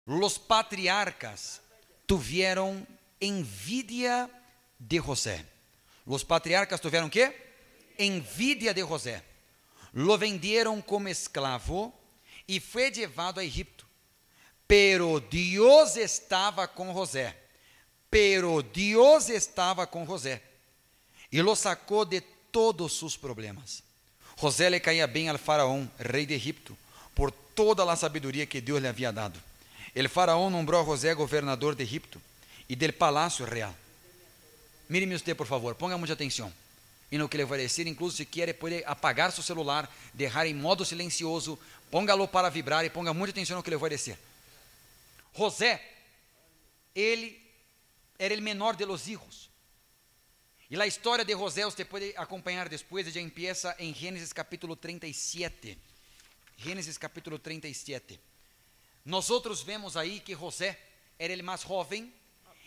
los patriarcas tuvieron envidia de José. Los patriarcas tuvieron ¿qué? Envidia de José. Lo vendieron como esclavo y fue llevado a Egipto. Pero Dios estaba con José. Y lo sacó de todos sus problemas. José le caía bien al faraón, rey de Egipto, por toda la sabiduría que Dios le había dado. El faraón nombró a José gobernador de Egipto y del palacio real. Míreme usted, por favor, ponga mucha atención en lo que le voy a decir. Incluso si quiere puede apagar su celular, dejar en modo silencioso, póngalo para vibrar y ponga mucha atención en lo que le voy a decir. José, él era el menor de los hijos. Y la historia de José usted puede acompañar después, ella empieza en Génesis capítulo 37. Génesis capítulo 37. Nosotros vemos ahí que José era el más joven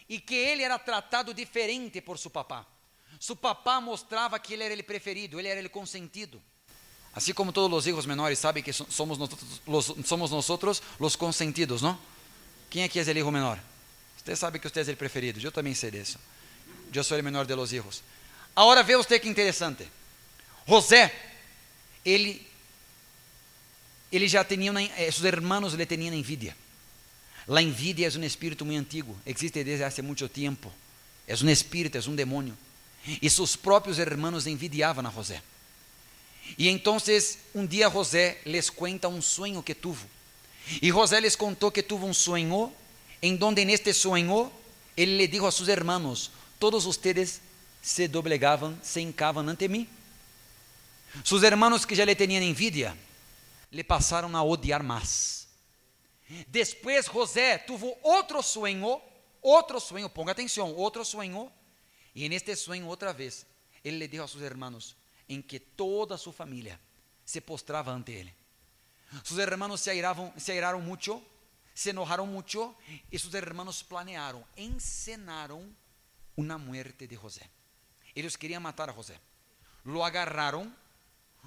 y que él era tratado diferente por su papá. Su papá mostraba que él era el preferido, él era el consentido. Así como todos los hijos menores saben que somos nosotros los consentidos, ¿no? ¿Quién aquí es el hijo menor? Usted sabe que usted es el preferido, yo también sé de eso. Yo soy el menor de los hijos. Ahora ve usted que interesante. José, él ya tenía, sus hermanos le tenían envidia. La envidia es un espíritu muy antiguo, existe desde hace mucho tiempo. Es un espíritu, es un demonio. Y sus propios hermanos envidiaban a José. Y entonces un día José les cuenta un sueño que tuvo. Y José les contó que tuvo un sueño, en donde en este sueño, él le dijo a sus hermanos: todos ustedes se doblegaban, se hincaban ante mí. Sus hermanos que ya le tenían envidia, le pasaron a odiar más. Después José tuvo otro sueño, ponga atención, otro sueño. Y en este sueño otra vez, él le dijo a sus hermanos en que toda su familia se postraba ante él. Sus hermanos se airaron mucho, se enojaron mucho y sus hermanos planearon, encenaron una muerte de José. Ellos querían matar a José. Lo agarraron,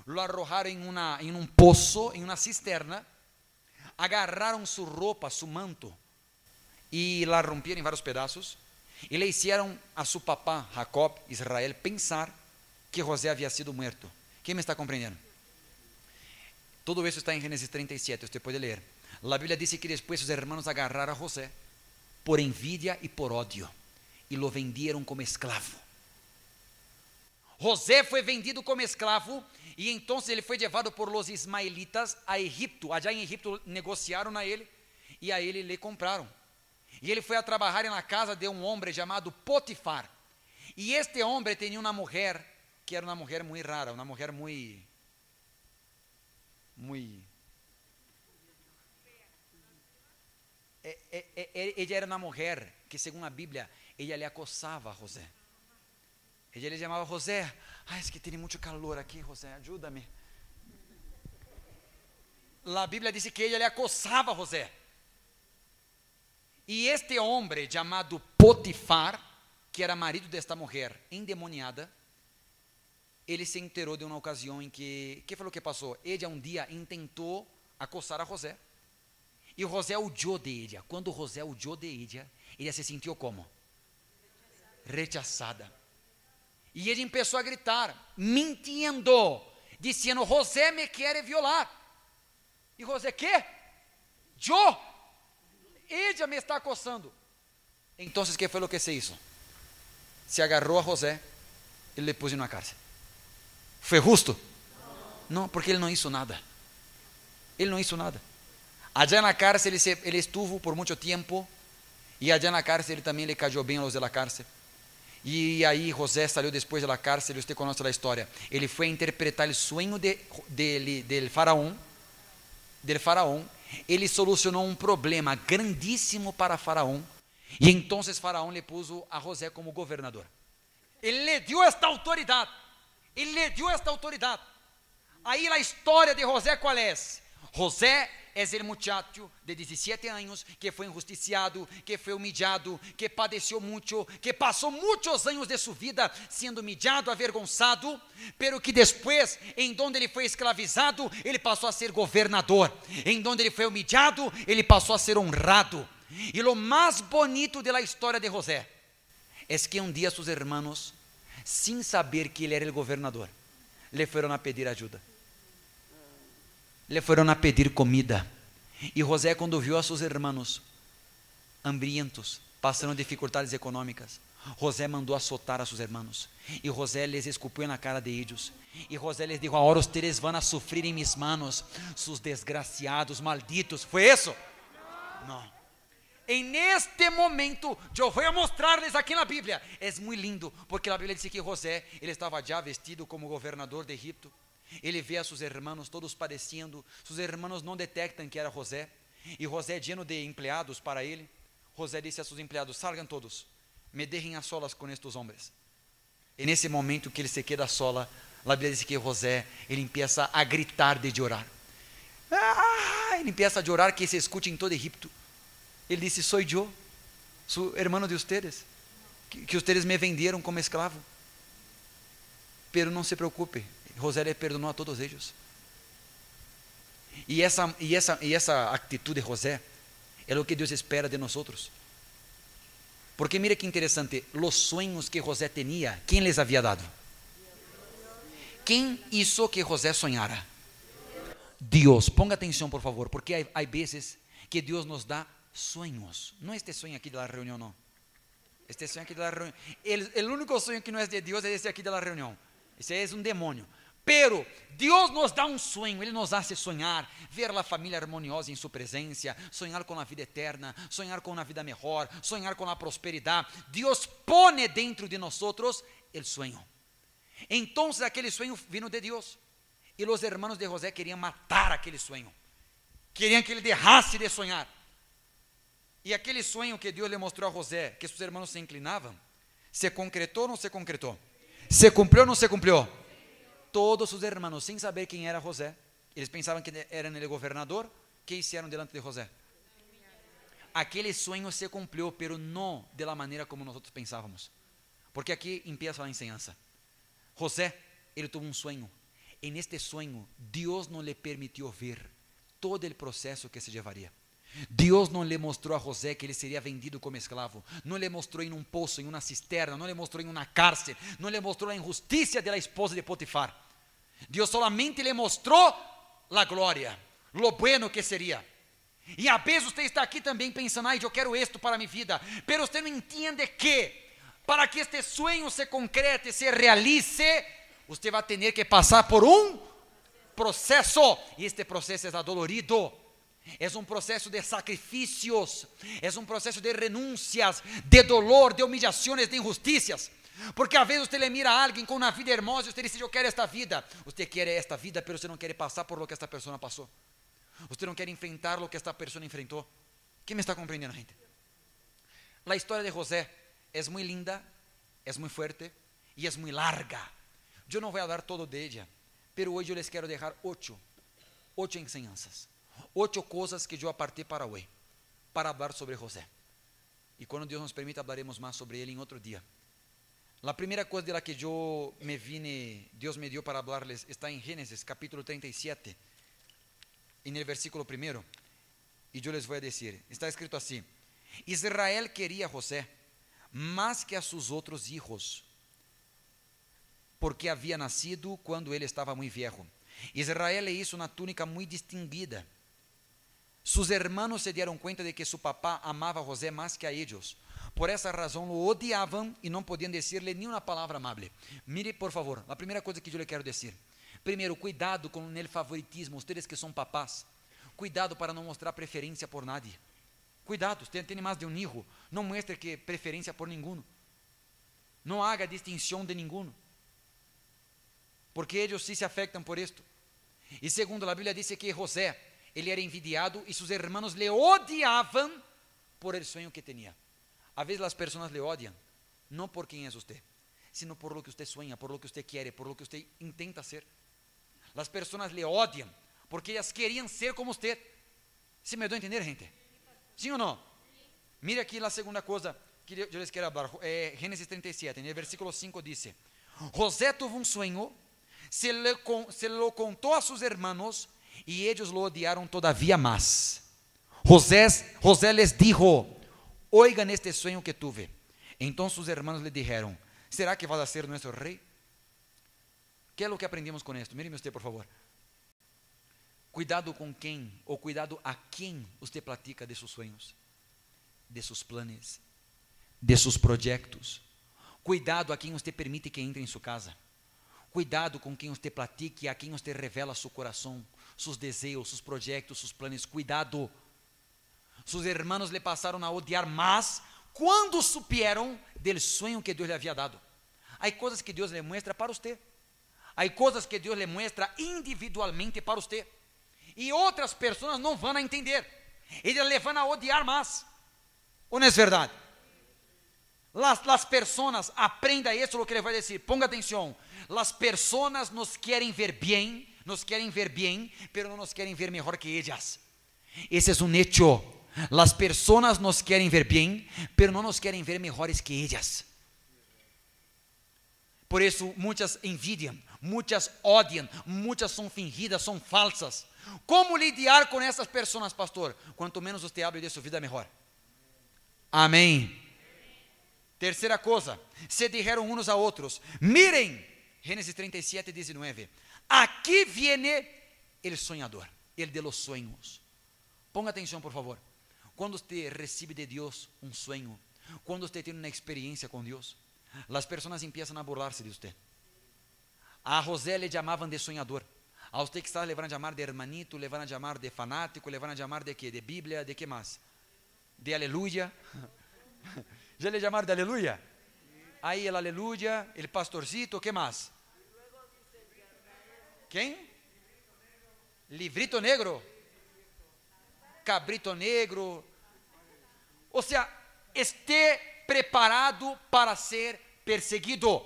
lo arrojaron en un pozo, en una cisterna, agarraron su ropa, su manto y la rompieron en varios pedazos y le hicieron a su papá, Jacob, Israel, pensar que José había sido muerto. ¿Quién me está comprendiendo? Todo eso está en Génesis 37, usted puede leer. La Biblia dice que después sus hermanos agarraron a José por envidia y por odio y lo vendieron como esclavo. José fue vendido como esclavo y entonces él fue llevado por los ismaelitas a Egipto. Allá en Egipto negociaron a él y a él le compraron. Y él fue a trabajar en la casa de un hombre llamado Potifar. Y este hombre tenía una mujer que era una mujer muy rara, una mujer muy ella era una mujer que según la Biblia, ella le acosaba a José. Ella le llamaba: José, ay, es que tiene mucho calor aquí, José, ayúdame. La Biblia dice que ella le acosaba a José. Y este hombre llamado Potifar, que era marido de esta mujer endemoniada, ele se enterou de uma ocasião em que foi o que passou? Ella um dia intentou acosar a José. E José odiou de ella. Quando José odiou de ella, ella se sentiu como? Rechazada. E ele começou a gritar, mintiendo, dizendo: José me quer violar. E José: ¿qué? ¿Yo? Ella me está acosando. Entonces, ¿qué fue lo que se hizo? Se agarró a José y le puso en una cárcel. ¿Fue justo? No, porque él no hizo nada. Él no hizo nada. Allá en la cárcel él estuvo por mucho tiempo. Y allá en la cárcel también le cayó bien a los de la cárcel. Y ahí José salió después de la cárcel. Usted conoce la historia. Él fue a interpretar el sueño del faraón. Ele solucionou um problema grandíssimo para Faraón. E então Faraón le puso a José como governador. Ele le dio esta autoridade. Aí a história de José qual é? José es el muchacho de 17 años que fue injusticiado, que fue humillado, que padeció mucho, que pasó muchos años de su vida siendo humillado, avergonzado, pero que después, en donde ele foi escravizado, ele passou a ser governador. Em donde ele foi humillado, ele passou a ser honrado. E lo mais bonito de la história de José es que um dia seus hermanos, sin saber que ele era el governador, le fueron a pedir ajuda. Le fueron a pedir comida. E José, quando viu a seus hermanos hambrientos, passando dificuldades econômicas, José mandou azotar a seus hermanos. E José les escupiu na cara de ellos. E José les dijo: ahora ustedes van a sufrir en mis manos, sus desgraciados, malditos. ¿Fue eso? No. En este momento, eu vou mostrarles aqui na Bíblia. É muito lindo, porque a Bíblia diz que José, ele estava já vestido como governador de Egipto. Ele vê a seus hermanos todos padecendo. Seus hermanos não detectam que era José. E José, lleno de empleados para ele, José disse a seus empleados: salgan todos, me dejen a solas com estes homens. E nesse momento que ele se queda sola, a Bíblia diz que José, ele empieza a gritar de chorar. Ele empieza a chorar que se escute em todo Egipto. Ele disse: sou eu, sou hermano de ustedes, que ustedes me venderam como esclavo. Pero não se preocupe, José le perdonou a todos eles. E essa atitude de José é o que Deus espera de nós. Porque mire que interessante, os sonhos que José tinha, quem les havia dado? Quem hizo que José sonhara? Deus. Ponga atenção, por favor, porque há vezes que Deus nos dá sonhos. Não este sonho aqui da reunião, não. Este sonho aqui da reunião. O único sonho que não é de Deus é esse aqui da reunião. Esse é um demônio. Pero Deus nos dá um sonho, Ele nos hace sonhar, ver a família harmoniosa em sua presença, sonhar com a vida eterna, sonhar com uma vida melhor, sonhar com a prosperidade. Deus pone dentro de nós o sonho. Então, aquele sonho vino de Deus. E os hermanos de José queriam matar aquele sonho. Queriam que ele deixasse de sonhar. E aquele sonho que Deus lhe mostrou a José, que seus irmãos se inclinavam, se concretou ou não se concretou? Se cumpriu ou não se cumpriu? Todos os irmãos, sem saber quem era José, eles pensavam que era ele governador, que hicieron delante de José? Aquele sonho se cumpriu, pero não de la maneira como nós pensávamos. Porque aqui empieza a enseñanza. José, ele teve um sonho. E neste sonho, Deus não lhe permitiu ver todo o processo que se levaria. Deus não lhe mostrou a José que ele seria vendido como escravo. Não lhe mostrou em um poço, em uma cisterna. Não lhe mostrou em uma cárcel. Não lhe mostrou a injustiça da esposa de Potifar. Deus solamente lhe mostrou a glória, lo bueno que seria. E a vezes você está aqui também pensando: eu quero isto para minha vida. Pero você não entende que para que este sonho se concrete, se realize, você vai ter que passar por um processo. E este processo é dolorido. É um processo de sacrifícios. É um processo de renúncias, de dolor, de humillações, de injusticias. Porque às vezes você le mira a alguém com uma vida hermosa e você diz: eu quero esta vida. Você quer esta vida, mas você não quer passar por lo que esta pessoa passou. Você não quer enfrentar lo que esta pessoa enfrentou. Quem me está compreendendo, gente? A história de José é muito linda, é muito forte e é muito larga. Eu não vou falar todo de ella, pero hoje eu les quero deixar 8 enseñanzas, 8 coisas que eu apartei para hoje, para falar sobre José. E quando Deus nos permita, falaremos mais sobre ele em outro dia. A primeira coisa de la que eu me vine, Deus me deu para hablarles, está em Gênesis capítulo 37, en el versículo 1, e eu les vou dizer, está escrito assim: Israel queria a José mais que a seus outros hijos, porque havia nascido quando ele estava muito viejo. Israel le hizo uma túnica muito distinguida. Sus hermanos se dieron cuenta de que su papá amava a José más que a ellos. Por essa razão lo odiavam e não podiam dizer-lhe nenhuma palavra amável. Mire, por favor, a primeira coisa que eu lhe quero dizer. Primeiro, cuidado com o favoritismo. Vocês que são papás, cuidado para não mostrar preferência por nadie. Cuidado, você tem mais de um hijo, não muestre que preferência por ninguno. Não haga distinção de ninguno. Porque eles sí se afectam por isto. E segundo, a Bíblia diz que José, ele era envidiado e seus hermanos le odiavam por el sonho que tinha. A vezes as pessoas le odiam, não por quem é você, sino por lo que você sueña, por lo que você quer, por lo que você intenta ser. As pessoas le odiam porque elas queriam ser como você. ¿Sí me doy a entender, gente? ¿Sí o no? Mire aquí la segunda cosa que yo les quiero hablar. Génesis 37, en el versículo 5 dice: José tuvo un sueño, se lo contó a sus hermanos y ellos lo odiaron todavía más. José les dijo: oigan este sueño que tuve. Entonces sus hermanos le dijeron: ¿será que vas a ser nuestro rey? ¿Qué es lo que aprendimos con esto? Míreme usted, por favor. Cuidado con quién, o cuidado a quién usted platica de sus sueños, de sus planes, de sus proyectos. Cuidado a quem você permite que entre em sua casa. Cuidado com quem você platique, a quem você revela seu coração, seus desejos, seus projetos, seus planos. Cuidado. Seus irmãos lhe passaram a odiar mais quando supieron del sueño que Deus lhe havia dado. Há coisas que Deus lhe mostra para você. Há coisas que Deus lhe mostra individualmente para você. E outras pessoas não vão a entender. Eles lhe vão a odiar mais. Ou não é verdade? Las personas, aprenda isso, o que ele vai dizer, ponga atenção. Las personas nos querem ver bem, pero não nos querem ver melhor que elas. Esse é um hecho. Las personas nos querem ver bem, pero não nos querem ver melhores que elas. Por isso, muitas envidiam, muitas odiam, muitas são fingidas, são falsas. Como lidar com essas pessoas, pastor? Quanto menos você abre de sua vida, melhor. Amém. Terceira coisa, se dijeron uns a outros: miren, Génesis 37, 19, aqui viene el soñador, el de los sueños. Ponga atenção, por favor. Quando você recebe de Deus um sonho, quando você tem uma experiência com Deus, as pessoas empiezam a burlar-se de você. A José le chamavam de sonhador. A você que está le van a chamar de hermanito, le van a chamar de fanático, le van a chamar de quê? De Bíblia, de que mais? De aleluia. Já lhe chamaram de aleluia? Aí el aleluia, el pastorcito, que mais? Quem? Livrito negro. Cabrito negro. Ou seja, esteja preparado para ser perseguido.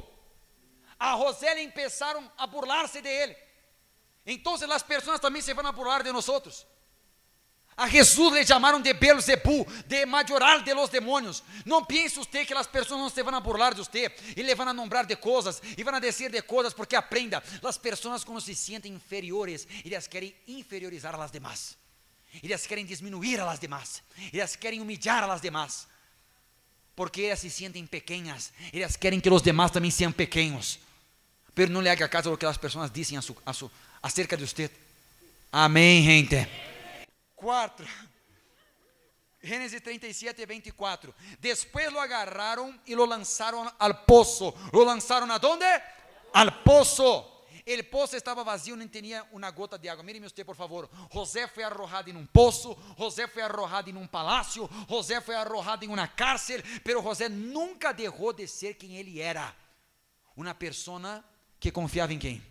A José le empezaram a burlar-se de ele. Então as pessoas também se vão a burlar de nós. A Jesus le chamaram de Beelzebú, de maioral de los demônios. Não pense você que as pessoas não se vão a burlar de você e le vão a nombrar de coisas e vão a dizer de coisas, porque aprenda, as pessoas quando se sentem inferiores, elas querem inferiorizar a las demás. Elas querem diminuir a las demás. Elas querem humilhar a las demás. Porque elas se sentem pequenas. Elas querem que os demás também sejam pequenos. Pero não le haga caso a lo que as pessoas dizem acerca de você. Amém, gente. 4. Génesis 37, 24. Después lo agarraron y lo lanzaron al pozo. ¿Lo lanzaron a dónde? Al pozo. El pozo estaba vacío, no tenía una gota de agua. Míreme usted, por favor. José fue arrojado en un pozo. José fue arrojado en un palacio. José fue arrojado en una cárcel. Pero José nunca dejó de ser quien él era. Una persona que confiaba en quién?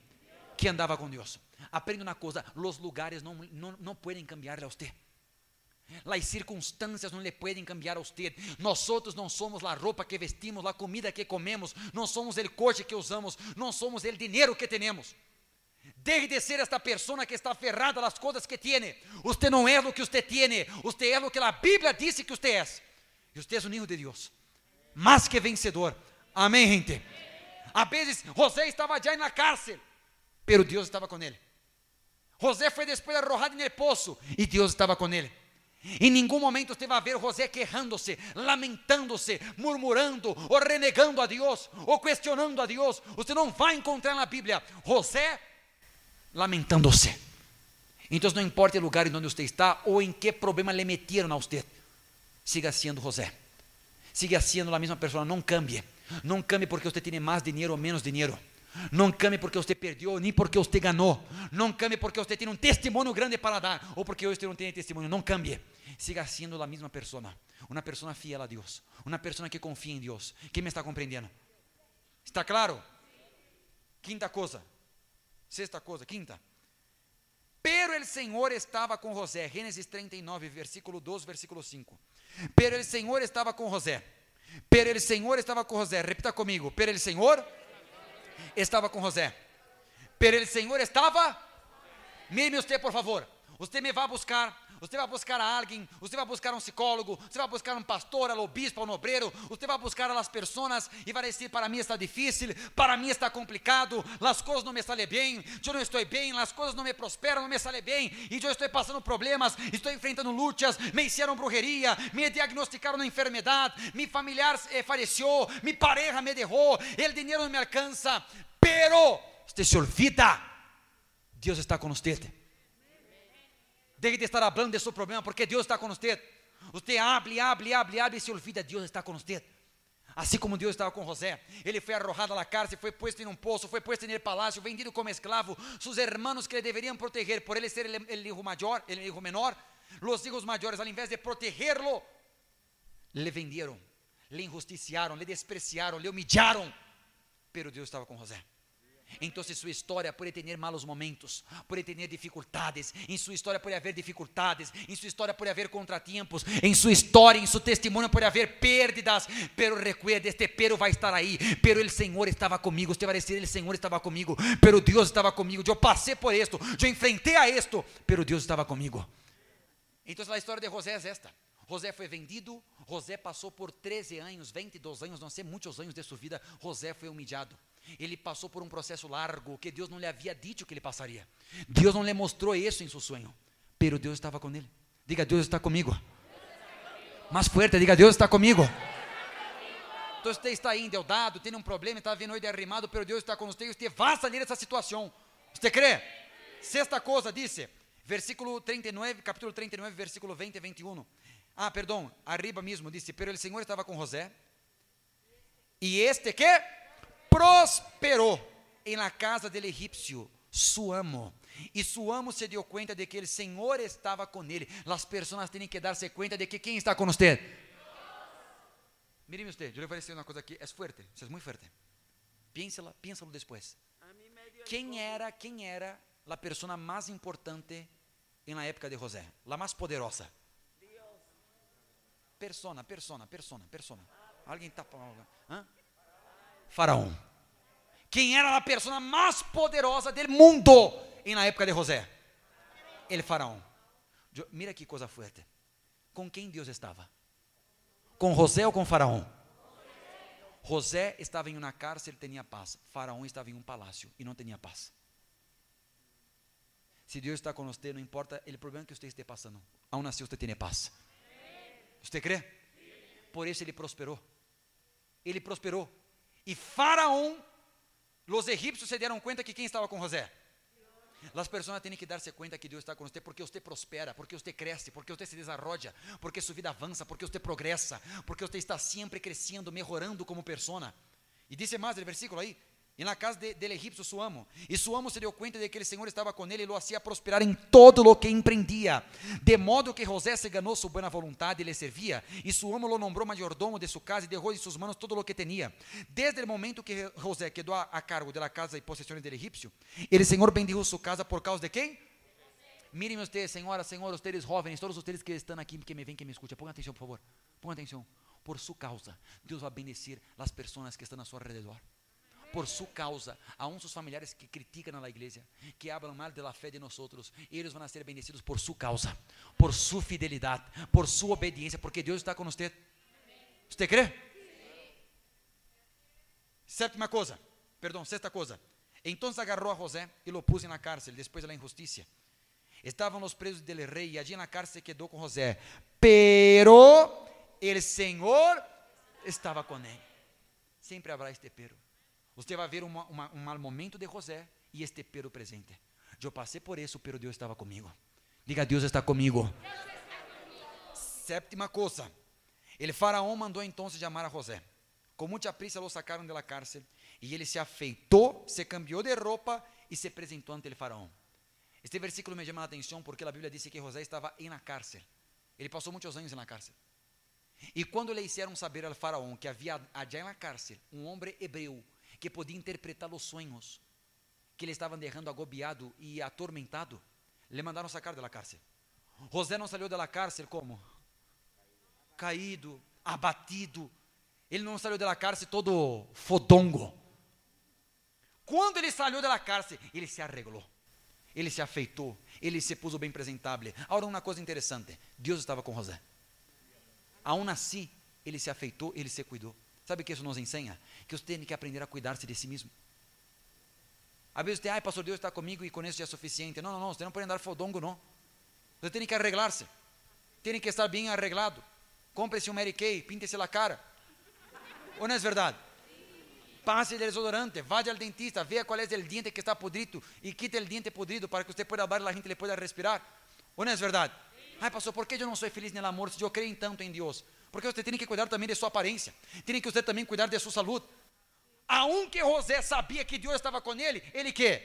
Que andaba con Dios. Aprenda una cosa, los lugares no pueden cambiarle a usted. Las circunstancias no le pueden cambiar a usted. Nosotros no somos la ropa que vestimos, la comida que comemos, no somos el coche que usamos, no somos el dinero que tenemos. Deje de ser esta persona que está aferrada a las cosas que tiene. Usted no es lo que usted tiene, usted es lo que la Biblia dice que usted es. Y usted es un hijo de Dios, más que vencedor. Amén, gente. A veces José estaba ya en la cárcel, pero Dios estaba con él. José foi depois arrojado no poço e Deus estava com ele. Em nenhum momento você vai ver José quejando-se, lamentando-se, murmurando, ou renegando a Deus, ou questionando a Deus. Você não vai encontrar na Bíblia José lamentando-se. Então não importa o lugar em onde você está ou em que problema lhe meteram a você, siga sendo José. Siga sendo a mesma pessoa, não cambie. Não cambie porque você tem mais dinheiro ou menos dinheiro. Não cambie porque você perdeu, nem porque você ganhou. Não cambie porque você tem um testemunho grande para dar, ou porque você não tem testemunho. Não cambie. Siga sendo a mesma pessoa. Uma pessoa fiel a Deus. Uma pessoa que confia em Deus. Quem me está compreendendo? Está claro? Quinta coisa. Sexta coisa. Quinta. Pero el Senhor estava com José. Gênesis 39, versículo 2, versículo 5. Pero el Senhor estava com José. Pero el Senhor estava com José. Repita comigo. Pero el Senhor estava com José. Pero el Senhor estava. Mire-me usted, por favor. Usted me vai buscar você vai buscar a alguém, você vai buscar um psicólogo, você vai buscar um pastor, al obispo, um obreiro, você vai buscar as pessoas e vai dizer: para mim está difícil, para mim está complicado, as coisas não me saem bem, eu não estou bem, as coisas não me prosperam, não me saem bem, e eu estou passando problemas, estou enfrentando lutas, me hicieron brujeria, me diagnosticaram uma enfermidade, mi familiar faleceu, mi pareja me derrou, o dinheiro não me alcança, pero usted se olvida, Deus está com você. Deje de estar hablando de su problema, porque Deus está com você. Você habla e se olvida, Deus está com você. Assim como Deus estava com José, ele foi arrojado à cárcel, foi posto em um poço, foi posto em el palácio, vendido como escravo. Sus hermanos que le deveriam proteger, por ele ser el hijo mayor, el hijo menor, los hijos mayores, al invés de protegerlo, le vendieron, le injusticiaron, le despreciaron, le humillaron. Pero Deus estava com José. Então sua história pode ter malos momentos, pode ter dificuldades, em sua história pode haver dificuldades, em sua história pode haver contratiempos, em sua história, em seu testemunho pode haver pérdidas, pero recuerde, este pero vai estar aí, pero o Senhor estava comigo, você vai dizer: o Senhor estava comigo, pero Deus estava comigo, eu passei por esto, eu enfrentei a esto, pero Deus estava comigo. Então a história de José é esta. José foi vendido, José passou por 13 anos, 22 anos, não sei, muitos anos de sua vida, José foi humilhado. Ele passou por um processo largo, que Deus não lhe havia dito que ele passaria. Deus não lhe mostrou isso em seu sonho, pero Deus estava com ele. Diga: Deus está comigo. Mais forte, diga: Deus está comigo. Então você está aí endeudado, tem um problema, está vendo hoje derramado, pero Deus está com você e você vai sair dessa situação. Você crê? Sexta coisa, disse, versículo 39, capítulo 39, versículo 20 e 21. Perdão, arriba mesmo, disse: pero o Senhor estava com José, e este que prosperou em la casa del egípcio, su amo. E su amo se deu conta de que o Senhor estava com ele. As pessoas têm que dar-se conta de que quem está com você. Mire usted, eu lhe vou dizer uma coisa aqui, é forte, isso é muito forte. Piénsalo depois. Quem era a pessoa mais importante na época de José? A mais poderosa. Persona. Alguém está falando? Faraó. Quem era a pessoa mais poderosa do mundo na época de José? El faraó. Mira que coisa forte. Com quem Deus estava? Com José ou com Faraó? José estava em uma cárcel, tinha paz. Faraó estava em um palácio e não tinha paz. Se Deus está com você, não importa o problema que você esteja passando, aún assim você tem paz. Você crê? Por isso ele prosperou. Ele prosperou. E Faraó, os egípcios se deram conta que quem estava com José? As pessoas têm que dar-se conta que Deus está com você, porque você prospera, porque você cresce, porque você se desarrolla, porque sua vida avança, porque você progressa, porque você está sempre crescendo, melhorando como persona. E disse mais o versículo aí: e na casa del egípcio su amo, e su amo se deu conta de que o Senhor estava com ele e lo hacía prosperar em todo lo que empreendia, de modo que José se ganhou sua boa vontade e le servia, e su amo lo nombrou mayordomo de sua casa e derrou em suas mãos todo lo que tinha. Desde o momento que José quedou a cargo de la casa e possessões del egípcio, o Senhor bendijo sua casa por causa de quem? Mirem ustedes, senhora, senhor, ustedes jóvenes, todos ustedes que estão aqui, que me ven, que me escuchan, pongan atenção, por favor, pongan atenção. Por sua causa, Deus vai bendecir as pessoas que estão a seu alrededor. Por sua causa, aún sus familiares que criticam a igreja, que hablam mal de la fé de nós, eles vão ser bendecidos por sua causa, por sua fidelidade, por sua obediência, porque Deus está com você. Você crê? Sexta coisa. Então agarrou a José e lo pôs na cárcel, depois da injustiça. Estavam os presos del rei, e allí na cárcel quedou com José. Pero el Senhor estava com ele. Sempre haverá este pero. Você vai ver um mal momento de José e este pero presente. Eu passei por isso, pero Deus estava comigo. Diga: Deus está comigo. Sétima coisa. El faraó mandou então chamar a José. Com muita prisa lo sacaram de la cárcel e ele se afeitou, se cambiou de roupa e se apresentou ante el faraó. Este versículo me chama a atenção porque a Bíblia diz que José estava na cárcel. Ele passou muitos anos na cárcel. E quando lhe hicieron saber al faraó que havia allá na cárcel um homem hebreu que podia interpretar os sonhos que ele estavam deixando agobiado e atormentado, le mandaram sacar de la cárcel. José não saiu de la cárcel como? Caído, abatido. Ele não saiu de la cárcel todo fodongo. Quando ele saiu de la cárcel, ele se arreglou. ele se afeitou, ele se puso bem apresentável. Agora, uma coisa interessante, Deus estava com José. Aún assim, ele se afeitou, ele se cuidou. Sabe o que isso nos ensina? Que você tem que aprender a cuidar-se de si mesmo. Às vezes você, pastor, Deus está comigo e com isso já é suficiente. Não, você não pode andar fodongo, não. Você tem que arreglar-se. Tem que estar bem arreglado. Compre-se um Mary Kay, pinte-se a cara. Ou não é verdade? Passe desodorante, vaya ao dentista, veja qual é o diente que está podrido e quite o diente podrido para que você pueda hablar e a gente le pueda respirar. Ou não é verdade? Pastor, ¿por qué yo no soy feliz en el amor si yo creo tanto en Dios? Porque usted tiene que cuidar también de su apariencia, tiene que usted también cuidar de su salud. Aunque José sabia que Deus estava com ele, ele que?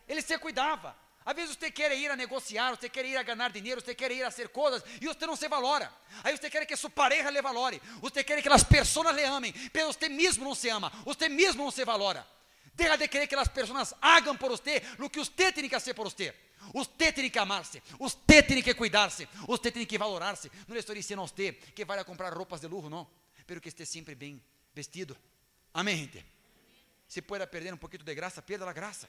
Ele se cuidava. Às vezes você quer ir a negociar, você quer ir a ganhar dinheiro, você quer ir a hacer coisas e você não se valora. Aí você quer que sua pareja le valore, você quer que as pessoas le amem, mas você mesmo não se ama, você mesmo não se valora. Deja de querer que as pessoas hagam por você o que você tem que fazer por você. Você tem que amar-se, você tem que cuidar-se, você tem que valorar-se. Não estou dizendo a você que vai a comprar roupas de luxo, não, pero que esteja sempre bem vestido. Amém, gente? Se pueda perder um pouquinho de graça, perda a graça.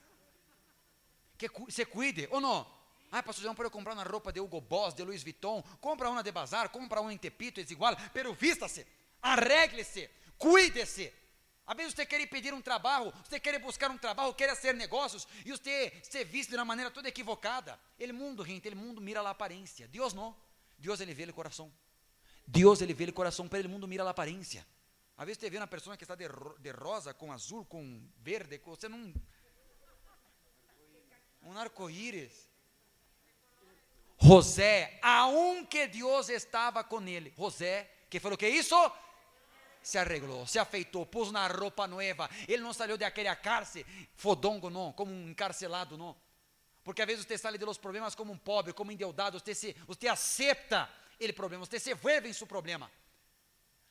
Que se cuide, ou não? Pastor, não pode comprar uma roupa de Hugo Boss, de Louis Vuitton, compra uma de bazar, compra uma em Tepito, é igual, pero vista-se, arregle-se, cuide-se. Às vezes você quer pedir um trabalho, você quer buscar um trabalho, quer fazer negócios, e você se viste de uma maneira toda equivocada. O mundo, gente, o mundo mira a aparência, Deus não. Deus, ele vê o coração. Deus, ele vê o coração, pero o mundo mira a aparência. Às vezes você vê uma pessoa que está de rosa, com azul, com verde, você não... Um arco-íris. José, aunque Deus estava com ele, José, que foi o que isso? Se arreglou, se afeitou, pôs uma roupa nova. Ele não saiu daquele cárcere fodongo, não, como um encarcelado, não. Porque às vezes você sai de los problemas como um pobre, como endeudado, você aceita o problema, você se vuelve em seu problema.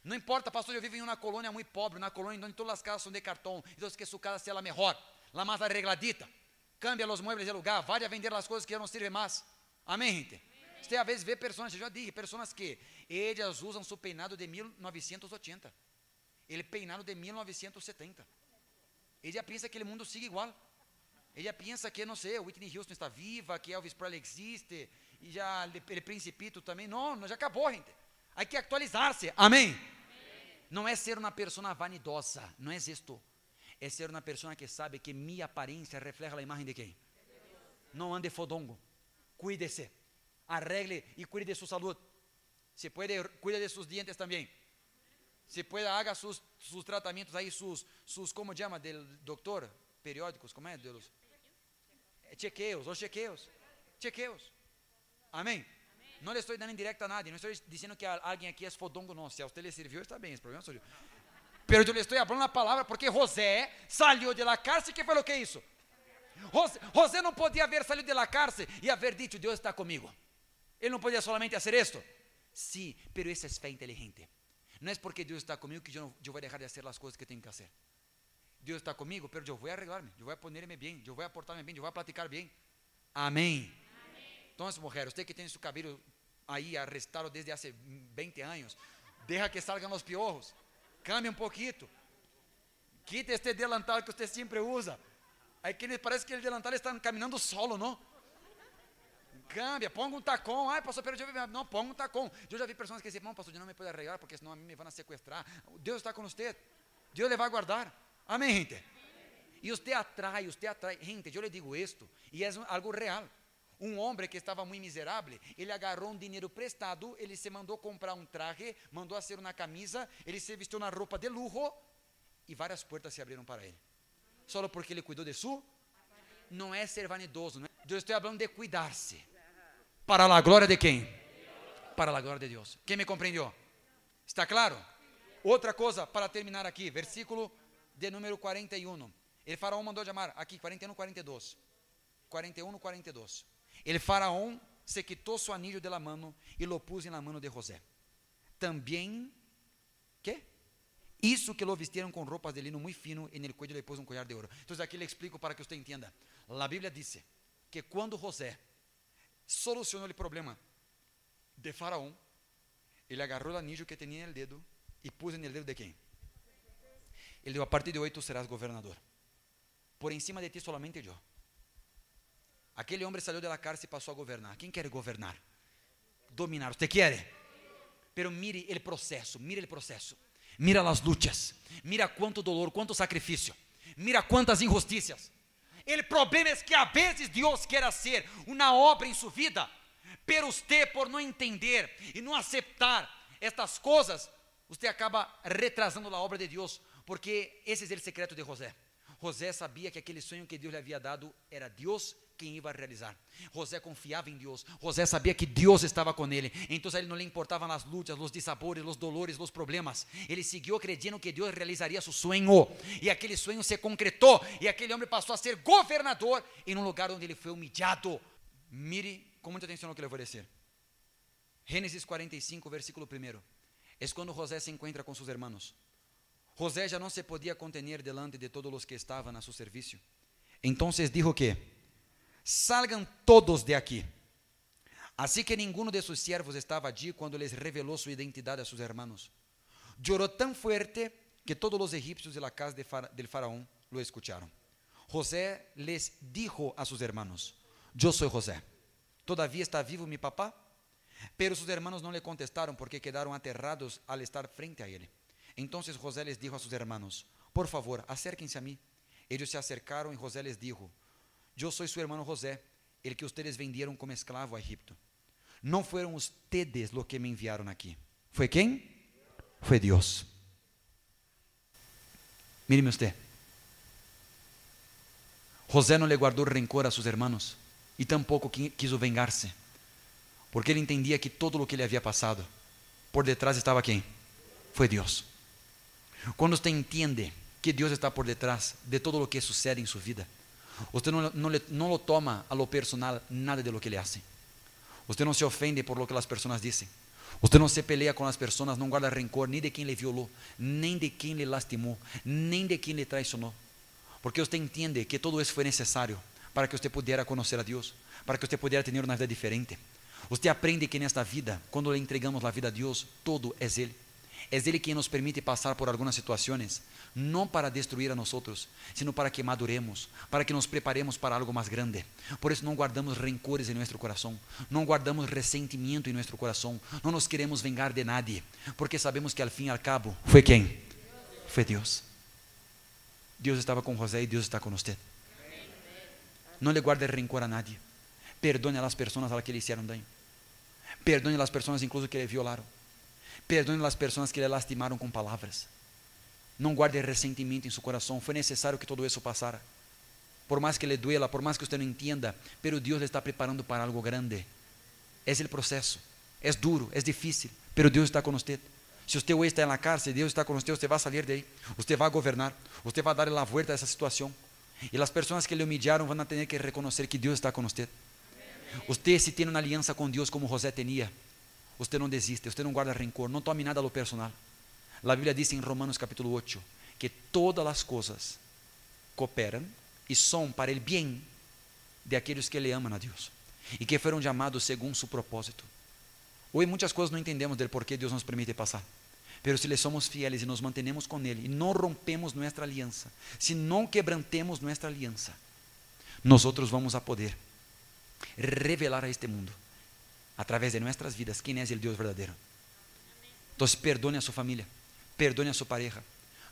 Não importa, pastor, eu vivo em uma colônia muito pobre, uma colônia onde todas as casas são de cartão, então que sua casa seja a melhor, a mais arregladita. Cambia os muebles de lugar, vaya a vender as coisas que já não servem mais. Amém, gente? Você às vezes vê pessoas, eu já disse, pessoas que elas usam seu peinado de 1980, ele peinado de 1970. Ele já pensa que o mundo sigue igual. Ele já pensa que, não sei, Whitney Houston está viva, que Elvis Presley existe, e já o Principito também. Não, já acabou, gente. Há que atualizar-se. Amém? Não é ser uma pessoa vanidosa, não é isto. É ser uma pessoa que sabe que minha aparência refleja a imagem de quem? Não ande fodongo. Cuide-se. Arregle e cuide de sua saúde. Se puede, cuide de seus dientes também. Se puede, haga sus tratamientos aí, sus como chama, del doctor, periódicos, como é? Los chequeos. Amém? Não lhe estou dando indirecta a nadie, não estou dizendo que alguém aqui é fodongo, não. Se a você lhe serviu, está bem, esse problema é seu. Pero eu lhe estou falando a palavra, porque José saiu de la cárcel, que foi o que é isso? José não podia haver saído de la cárcel e haver dito, Deus está comigo. Ele não podia solamente fazer isto? Sim, pero essa é fé inteligente. Não é porque Deus está comigo que eu vou deixar de fazer as coisas que tenho que fazer. Deus está comigo, pero eu vou arreglar-me, eu vou poner-me bem, eu vou portar-me bem, eu vou platicar bem. Amém. Então, mulher, você que tem seu cabelo aí arrestado desde há 20 anos, deixa que salgam os piojos, cambie um pouquinho, quite este delantal que você sempre usa. Aí que parece que o delantal está caminhando solo, não? Cambia, ponga um tacão. Pastor, pero eu vi, não, ponga um tacão. Eu já vi pessoas que dizem, não, pastor, eu não me pode arreglar, porque senão a mim me vão sequestrar. Deus está com você, Deus le vai guardar. Amém, gente? E você atrai, gente, eu lhe digo isto, e é algo real. Um homem que estava muito miserável, ele agarrou um dinheiro prestado, ele se mandou comprar um traje, mandou fazer uma camisa, ele se vestiu na roupa de luxo, e várias portas se abriram para ele. Só porque ele cuidou de sua? Não é ser vanidoso, não é? Eu estou falando de cuidar-se. Para a glória de quem? Para a glória de Deus. Quem me compreendeu? Está claro? Outra coisa para terminar aqui, versículo de número 41. El faraó mandou chamar, aqui 41, 42. 41, 42. El faraó se quitou su anillo de la mano e lo puso en la mano de José. Também, ¿qué? Isso que lo vistieron con ropas de lino muy fino, en el cuello le puso un collar de oro. Entonces aquí le explico para que usted entienda. La Biblia dice que cuando José solucionou o problema de Faraó, ele agarrou o anillo que tinha no dedo e pôs no dedo de quem? Ele disse, a partir de hoje tu serás governador. Por encima de ti solamente eu. Aquele homem saiu da cárcel e passou a governar. Quem quer governar? Dominar. ¿Usted quiere? Pero mire el proceso, mira las luchas, mira cuánto dolor, cuánto sacrificio, mira cuántas injusticias. El problema es que a veces Dios quiere hacer una obra en su vida, pero usted, por no entender y no aceptar estas cosas, usted acaba retrasando la obra de Dios, porque ese es el secreto de José. José sabia que aquele sonho que Deus lhe havia dado era Deus quem ia realizar. José confiava em Deus. José sabia que Deus estava com ele. Então a ele não lhe importavam as lutas, os dissabores, os dolores, os problemas. Ele seguiu acreditando que Deus realizaria seu sonho. E aquele sonho se concretou. E aquele homem passou a ser governador em um lugar onde ele foi humilhado. Mire com muita atenção no que ele vai dizer. Gênesis 45, versículo 1. É quando José se encontra com seus irmãos. José já não se podia contener delante de todos os que estavam a seu serviço. Então dijo que: salgan todos de aqui. Assim que ninguno de seus siervos estava allí quando les revelou sua identidade a seus hermanos. Lloró tan fuerte que todos os egípcios de la casa del faraón lo escucharon. José les dijo a sus hermanos: yo soy José. ¿Todavía está vivo mi papá? Pero sus hermanos no le contestaron porque quedaron aterrados al estar frente a él. Entonces José les dijo a sus hermanos: por favor, acérquense a mí. Ellos se acercaron y José les dijo: yo soy su hermano José, el que ustedes vendieron como esclavo a Egipto. No fueron ustedes los que me enviaron aquí. ¿Fue quién? Fue Dios. Míreme usted. José no le guardó rencor a sus hermanos y tampoco quiso vengarse, porque él entendía que todo lo que le había pasado, por detrás estaba ¿quién? Fue Dios. Quando você entende que Deus está por detrás de todo o que sucede em sua vida, você não lo toma a lo personal nada de lo que le hace. Você não se ofende por lo que as pessoas dizem. Você não se pelea com as pessoas, não guarda rencor nem de quem lhe violou, nem de quem lhe lastimou, nem de quem lhe traicionou. Porque você entende que todo isso foi necessário para que você pudesse conhecer a Deus, para que você pudesse ter uma vida diferente. Você aprende que nesta vida, quando le entregamos a vida a Deus, todo é Ele. É Ele quem nos permite passar por algumas situações, não para destruir a nós, sino para que maduremos, para que nos preparemos para algo mais grande. Por isso não guardamos rencores em nosso coração, não guardamos ressentimento em nosso coração, não nos queremos vengar de nadie, porque sabemos que al fim e al cabo, foi quem? Foi Deus. Deus estava com José e Deus está com você. Não le guarde rencor a nadie. Perdone as pessoas a que lhe hicieron daño. Perdone as pessoas incluso que lhe violaram. Perdone as pessoas que lhe lastimaram com palavras. Não guarde ressentimento em seu coração. Foi necessário que todo isso passara. Por mais que lhe duela, por mais que você não entenda, pero Deus lhe está preparando para algo grande. É o processo. É duro, é difícil, pero Deus está com você. Se você hoje está na cárcel, Deus está com você, você vai sair de aí. Você vai governar. Você vai dar a volta a essa situação. E as pessoas que lhe humilharam vão ter que reconhecer que Deus está com você. Você, se tem uma aliança com Deus como José tinha, você não desiste, você não guarda rencor, não tome nada a lo personal. A Bíblia diz em Romanos capítulo 8 que todas as coisas cooperam e são para o bem de aqueles que le amam a Deus e que foram chamados segundo seu propósito. Hoje muitas coisas não entendemos do porquê Deus nos permite passar, pero se le somos fieles e nos mantenemos com Ele e não rompemos nossa aliança, se não quebrantemos nossa aliança, nós vamos a poder revelar a este mundo através de nossas vidas quem é o Deus verdadeiro. Então perdone a sua família, perdone a sua pareja.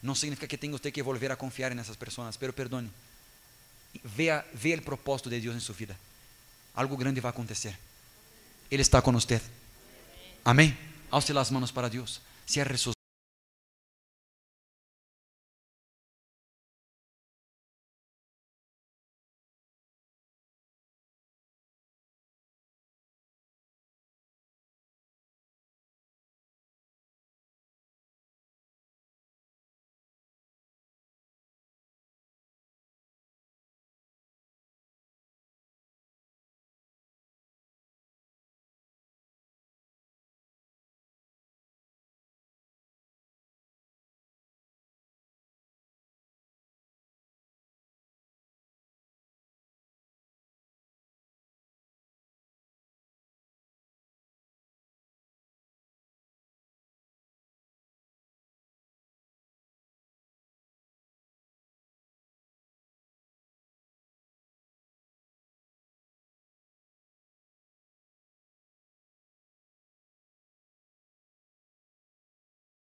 Não significa que tenha usted que volver a confiar nessas pessoas, pero perdone. Vea o propósito de Deus em sua vida. Algo grande vai acontecer. Ele está com você. Amém? Alce as mãos para Deus. Cierre sus